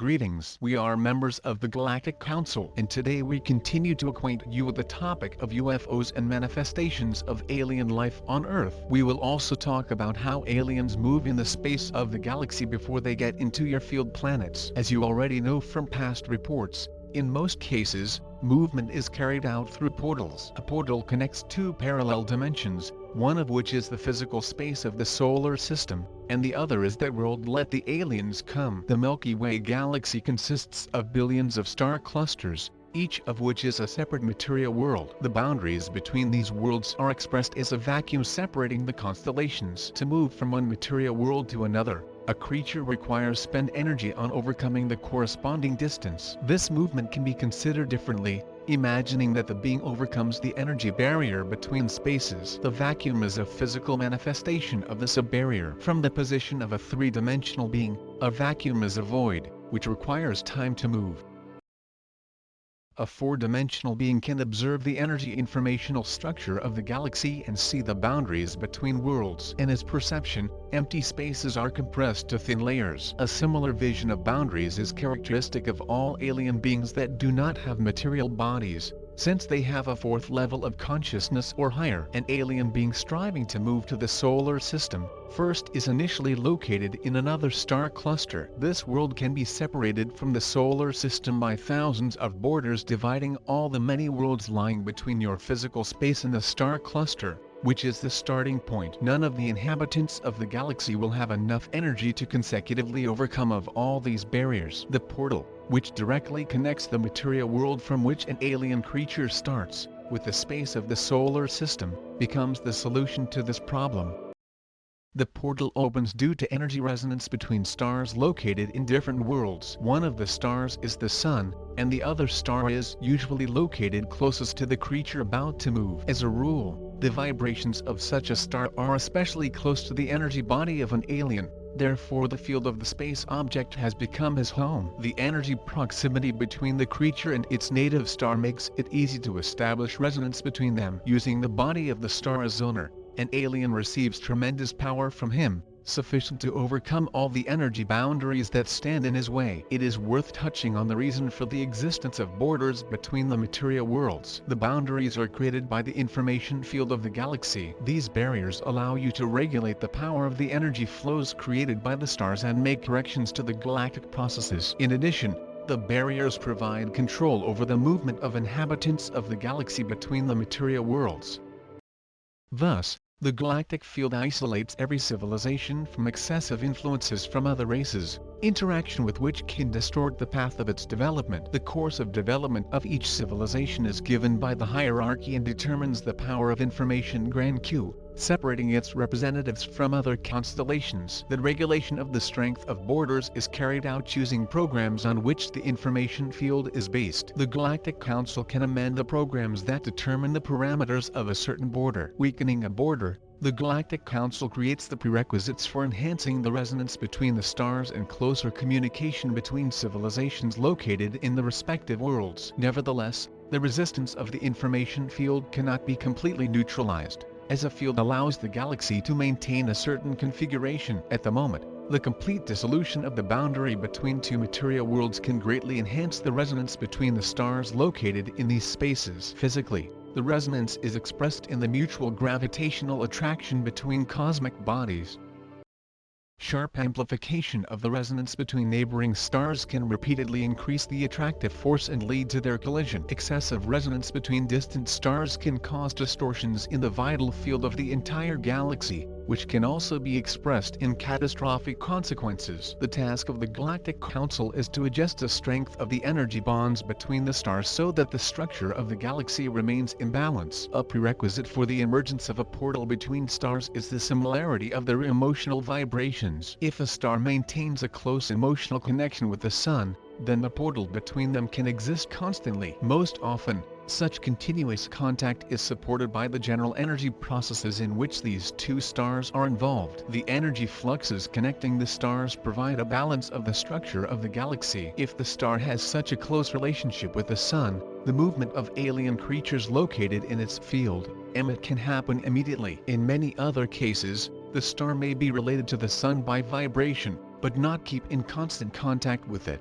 Greetings. We are members of the Galactic Council, and today we continue to acquaint you with the topic of UFOs and manifestations of alien life on Earth. We will also talk about how aliens move in the space of the galaxy before they get into your field planets. As you already know from past reports, in most cases, movement is carried out through portals. A portal connects two parallel dimensions, one of which is the physical space of the solar system, and the other is that world let the aliens come. The Milky Way galaxy consists of billions of star clusters, each of which is a separate material world. The boundaries between these worlds are expressed as a vacuum separating the constellations. To move from one material world to another, a creature requires spend energy on overcoming the corresponding distance. This movement can be considered differently, imagining that the being overcomes the energy barrier between spaces. The vacuum is a physical manifestation of the sub-barrier. From the position of a three-dimensional being, a vacuum is a void, which requires time to move. A four-dimensional being can observe the energy informational structure of the galaxy and see the boundaries between worlds. In his perception, empty spaces are compressed to thin layers. A similar vision of boundaries is characteristic of all alien beings that do not have material bodies, since they have a fourth level of consciousness or higher. An alien being striving to move to the solar system, first is initially located in another star cluster. This world can be separated from the solar system by thousands of borders dividing all the many worlds lying between your physical space and the star cluster, which is the starting point. None of the inhabitants of the galaxy will have enough energy to consecutively overcome of all these barriers. The portal, which directly connects the material world from which an alien creature starts, with the space of the solar system, becomes the solution to this problem. The portal opens due to energy resonance between stars located in different worlds. One of the stars is the Sun, and the other star is usually located closest to the creature about to move. As a rule, the vibrations of such a star are especially close to the energy body of an alien. Therefore the field of the space object has become his home. The energy proximity between the creature and its native star makes it easy to establish resonance between them. Using the body of the star as owner, an alien receives tremendous power from him, sufficient to overcome all the energy boundaries that stand in his way. It is worth touching on the reason for the existence of borders between the material worlds. The boundaries are created by the information field of the galaxy. These barriers allow you to regulate the power of the energy flows created by the stars and make corrections to the galactic processes. In addition, the barriers provide control over the movement of inhabitants of the galaxy between the material worlds. Thus, the galactic field isolates every civilization from excessive influences from other races, interaction with which can distort the path of its development. The course of development of each civilization is given by the hierarchy and determines the power of information Grand Q, separating its representatives from other constellations. The regulation of the strength of borders is carried out using programs on which the information field is based. The Galactic Council can amend the programs that determine the parameters of a certain border. Weakening a border, the Galactic Council creates the prerequisites for enhancing the resonance between the stars and closer communication between civilizations located in the respective worlds. Nevertheless, the resistance of the information field cannot be completely neutralized, as a field allows the galaxy to maintain a certain configuration. At the moment, the complete dissolution of the boundary between two material worlds can greatly enhance the resonance between the stars located in these spaces. Physically, the resonance is expressed in the mutual gravitational attraction between cosmic bodies. Sharp amplification of the resonance between neighboring stars can repeatedly increase the attractive force and lead to their collision. Excessive resonance between distant stars can cause distortions in the vital field of the entire galaxy, which can also be expressed in catastrophic consequences. The task of the Galactic Council is to adjust the strength of the energy bonds between the stars so that the structure of the galaxy remains in balance. A prerequisite for the emergence of a portal between stars is the similarity of their emotional vibrations. If a star maintains a close emotional connection with the Sun, then the portal between them can exist constantly. Most often, such continuous contact is supported by the general energy processes in which these two stars are involved. The energy fluxes connecting the stars provide a balance of the structure of the galaxy. If the star has such a close relationship with the Sun, the movement of alien creatures located in its field, it can happen immediately. In many other cases, the star may be related to the Sun by vibration, but not keep in constant contact with it.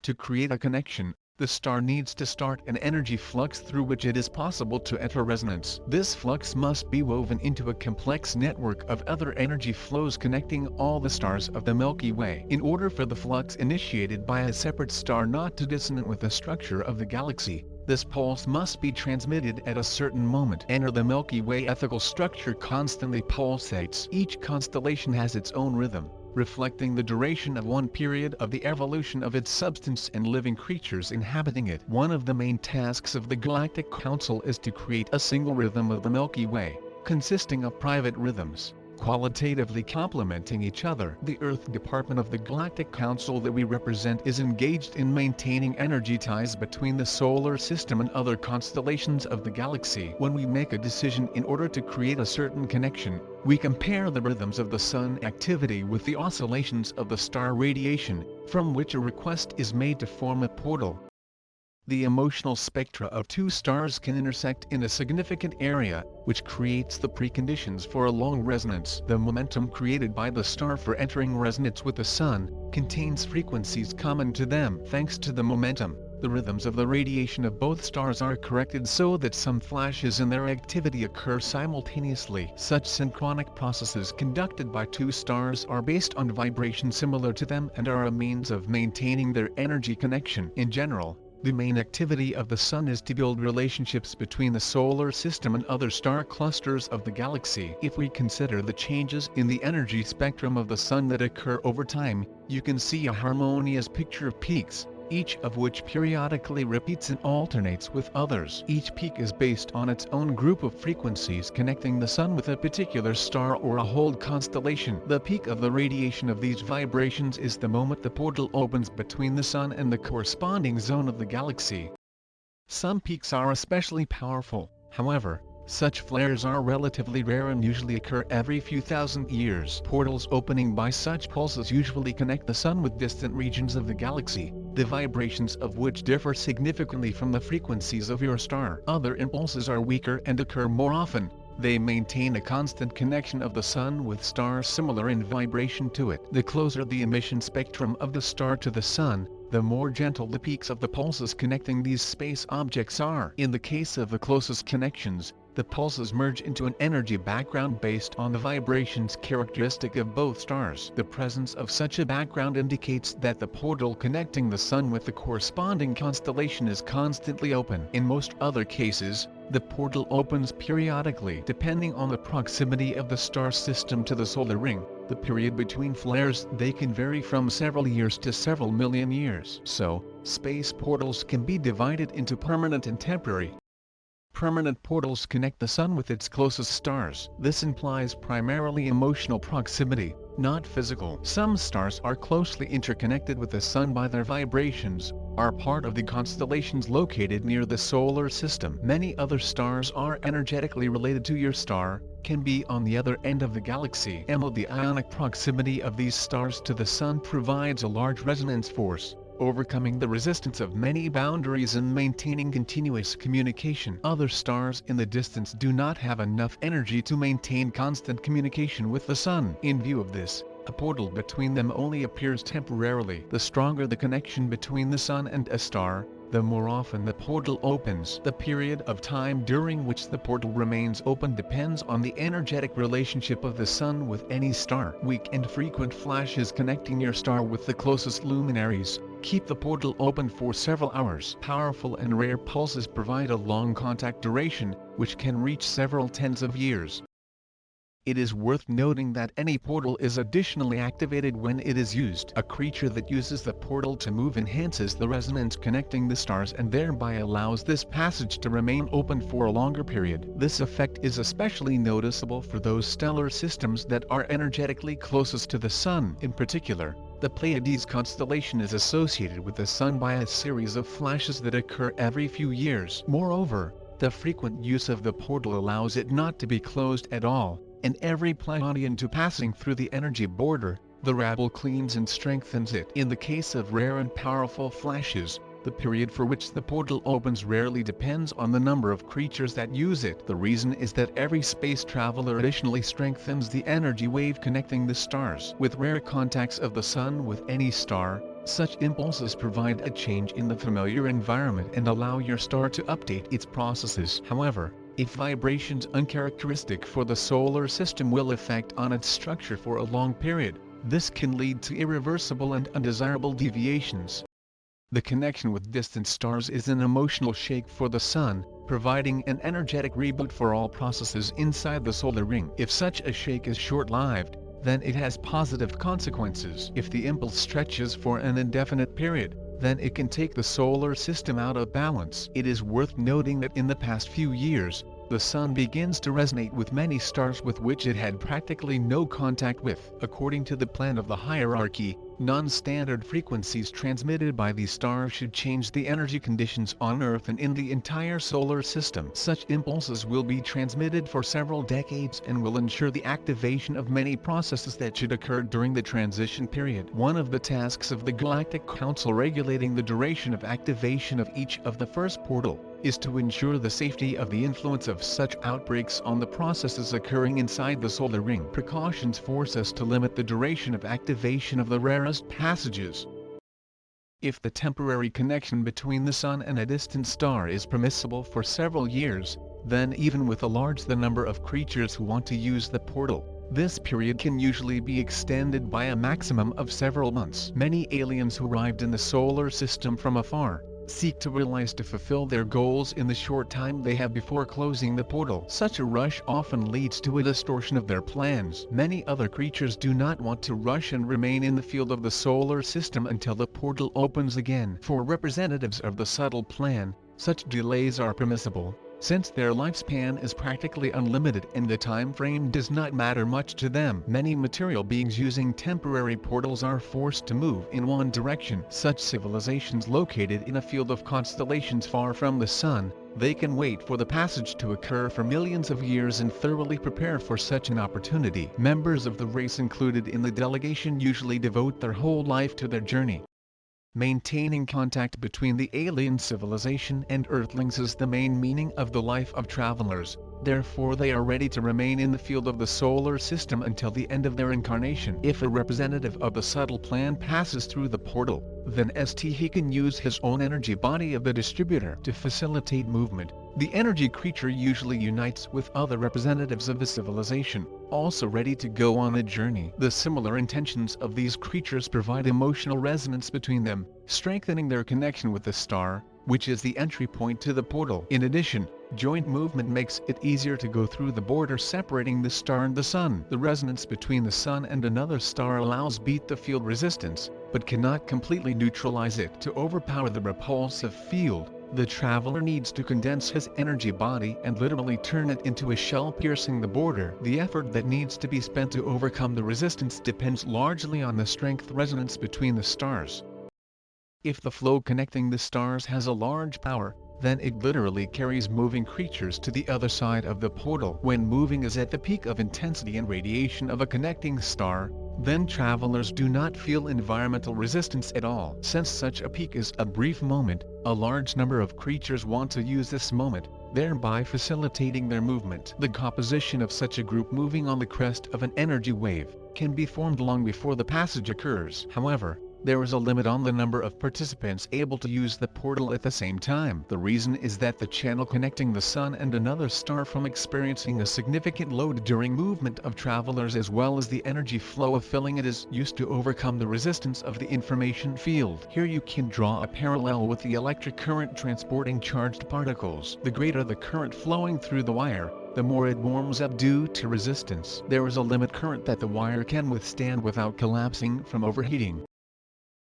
To create a connection, the star needs to start an energy flux through which it is possible to enter resonance. This flux must be woven into a complex network of other energy flows connecting all the stars of the Milky Way. In order for the flux initiated by a separate star not to dissonate with the structure of the galaxy, this pulse must be transmitted at a certain moment. Enter the Milky Way ethical structure constantly pulsates. Each constellation has its own rhythm, reflecting the duration of one period of the evolution of its substance and living creatures inhabiting it. One of the main tasks of the Galactic Council is to create a single rhythm of the Milky Way, consisting of private rhythms, qualitatively complementing each other. The Earth Department of the Galactic Council that we represent is engaged in maintaining energy ties between the solar system and other constellations of the galaxy. When we make a decision in order to create a certain connection, we compare the rhythms of the Sun activity with the oscillations of the star radiation, from which a request is made to form a portal. The emotional spectra of two stars can intersect in a significant area, which creates the preconditions for a long resonance. The momentum created by the star for entering resonance with the Sun contains frequencies common to them. Thanks to the momentum, the rhythms of the radiation of both stars are corrected so that some flashes in their activity occur simultaneously. Such synchronic processes conducted by two stars are based on vibration similar to them and are a means of maintaining their energy connection. In general, the main activity of the Sun is to build relationships between the solar system and other star clusters of the galaxy. If we consider the changes in the energy spectrum of the Sun that occur over time, you can see a harmonious picture of peaks, each of which periodically repeats and alternates with others. Each peak is based on its own group of frequencies connecting the Sun with a particular star or a whole constellation. The peak of the radiation of these vibrations is the moment the portal opens between the Sun and the corresponding zone of the galaxy. Some peaks are especially powerful, however. Such flares are relatively rare and usually occur every few thousand years. Portals opening by such pulses usually connect the Sun with distant regions of the galaxy, the vibrations of which differ significantly from the frequencies of your star. Other impulses are weaker and occur more often. They maintain a constant connection of the Sun with stars similar in vibration to it. The closer the emission spectrum of the star to the Sun, the more gentle the peaks of the pulses connecting these space objects are. In the case of the closest connections, the pulses merge into an energy background based on the vibrations characteristic of both stars. The presence of such a background indicates that the portal connecting the Sun with the corresponding constellation is constantly open. In most other cases, the portal opens periodically depending on the proximity of the star system to the solar ring. The period between flares, they can vary from several years to several million years. So, space portals can be divided into permanent and temporary. Permanent portals connect the Sun with its closest stars. This implies primarily emotional proximity, not physical. Some stars are closely interconnected with the Sun by their vibrations, are part of the constellations located near the solar system. Many other stars are energetically related to your star, can be on the other end of the galaxy. The ionic proximity of these stars to the Sun provides a large resonance force, overcoming the resistance of many boundaries and maintaining continuous communication. Other stars in the distance do not have enough energy to maintain constant communication with the Sun. In view of this, a portal between them only appears temporarily. The stronger the connection between the Sun and a star, the more often the portal opens. The period of time during which the portal remains open depends on the energetic relationship of the Sun with any star. Weak and frequent flashes connecting your star with the closest luminaries keep the portal open for several hours. Powerful and rare pulses provide a long contact duration, which can reach several tens of years. It is worth noting that any portal is additionally activated when it is used. A creature that uses the portal to move enhances the resonance connecting the stars and thereby allows this passage to remain open for a longer period. This effect is especially noticeable for those stellar systems that are energetically closest to the Sun. In particular, the Pleiades constellation is associated with the Sun by a series of flashes that occur every few years. Moreover, the frequent use of the portal allows it not to be closed at all, and every Pleiadian to passing through the energy border, the rabble cleans and strengthens it. In the case of rare and powerful flashes, the period for which the portal opens rarely depends on the number of creatures that use it. The reason is that every space traveler additionally strengthens the energy wave connecting the stars. With rare contacts of the Sun with any star, Such impulses provide a change in the familiar environment and allow your star to update its processes. However, if vibrations uncharacteristic for the solar system will affect on its structure for a long period, this can lead to irreversible and undesirable deviations. The connection with distant stars is an emotional shake for the Sun, providing an energetic reboot for all processes inside the solar ring. If such a shake is short-lived, then it has positive consequences. If the impulse stretches for an indefinite period, then it can take the solar system out of balance. It is worth noting that in the past few years, the Sun begins to resonate with many stars with which it had practically no contact with. According to the plan of the hierarchy, non-standard frequencies transmitted by these stars should change the energy conditions on Earth and in the entire solar system. Such impulses will be transmitted for several decades and will ensure the activation of many processes that should occur during the transition period. One of the tasks of the Galactic Council regulating the duration of activation of each of the first portal is to ensure the safety of the influence of such outbreaks on the processes occurring inside the solar ring. Precautions force us to limit the duration of activation of the rarest passages. If the temporary connection between the Sun and a distant star is permissible for several years, then even with a large number of creatures who want to use the portal, this period can usually be extended by a maximum of several months. Many aliens who arrived in the solar system from afar seek to realize to fulfill their goals in the short time they have before closing the portal. Such a rush often leads to a distortion of their plans. Many other creatures do not want to rush and remain in the field of the solar system until the portal opens again. For representatives of the subtle plan, such delays are permissible, since their lifespan is practically unlimited and the time frame does not matter much to them. Many material beings using temporary portals are forced to move in one direction. Such civilizations located in a field of constellations far from the Sun, they can wait for the passage to occur for millions of years and thoroughly prepare for such an opportunity. Members of the race included in the delegation usually devote their whole life to their journey. Maintaining contact between the alien civilization and Earthlings is the main meaning of the life of travelers, therefore they are ready to remain in the field of the solar system until the end of their incarnation. If a representative of the subtle plan passes through the portal, then he can use his own energy body of the distributor to facilitate movement. The energy creature usually unites with other representatives of the civilization, also ready to go on a journey. The similar intentions of these creatures provide emotional resonance between them, strengthening their connection with the star, which is the entry point to the portal. In addition, joint movement makes it easier to go through the border separating the star and the Sun. The resonance between the Sun and another star allows beat the field resistance, but cannot completely neutralize it. To overpower the repulsive field, the traveler needs to condense his energy body and literally turn it into a shell piercing the border. The effort that needs to be spent to overcome the resistance depends largely on the strength resonance between the stars. If the flow connecting the stars has a large power, then it literally carries moving creatures to the other side of the portal. When moving is at the peak of intensity and radiation of a connecting star, then travelers do not feel environmental resistance at all. Since such a peak is a brief moment, a large number of creatures want to use this moment, thereby facilitating their movement. The composition of such a group moving on the crest of an energy wave can be formed long before the passage occurs. However, there is a limit on the number of participants able to use the portal at the same time. The reason is that the channel connecting the Sun and another star from experiencing a significant load during movement of travelers as well as the energy flow of filling it is used to overcome the resistance of the information field. Here you can draw a parallel with the electric current transporting charged particles. The greater the current flowing through the wire, the more it warms up due to resistance. There is a limit current that the wire can withstand without collapsing from overheating.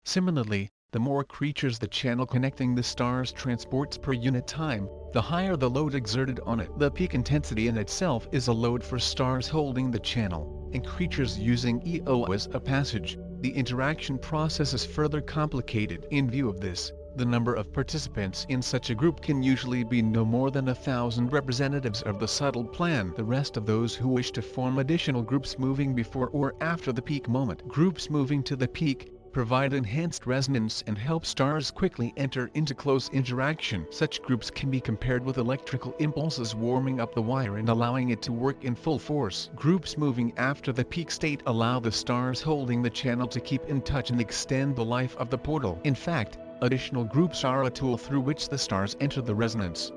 Similarly, the more creatures the channel connecting the stars transports per unit time, the higher the load exerted on it. The peak intensity in itself is a load for stars holding the channel, and creatures using EO as a passage. The interaction process is further complicated. In view of this, the number of participants in such a group can usually be no more than 1,000 representatives of the subtle plan. The rest of those who wish to form additional groups moving before or after the peak moment. Groups moving to the peak, provide enhanced resonance and help stars quickly enter into close interaction. Such groups can be compared with electrical impulses warming up the wire and allowing it to work in full force. Groups moving after the peak state allow the stars holding the channel to keep in touch and extend the life of the portal. In fact, additional groups are a tool through which the stars enter the resonance.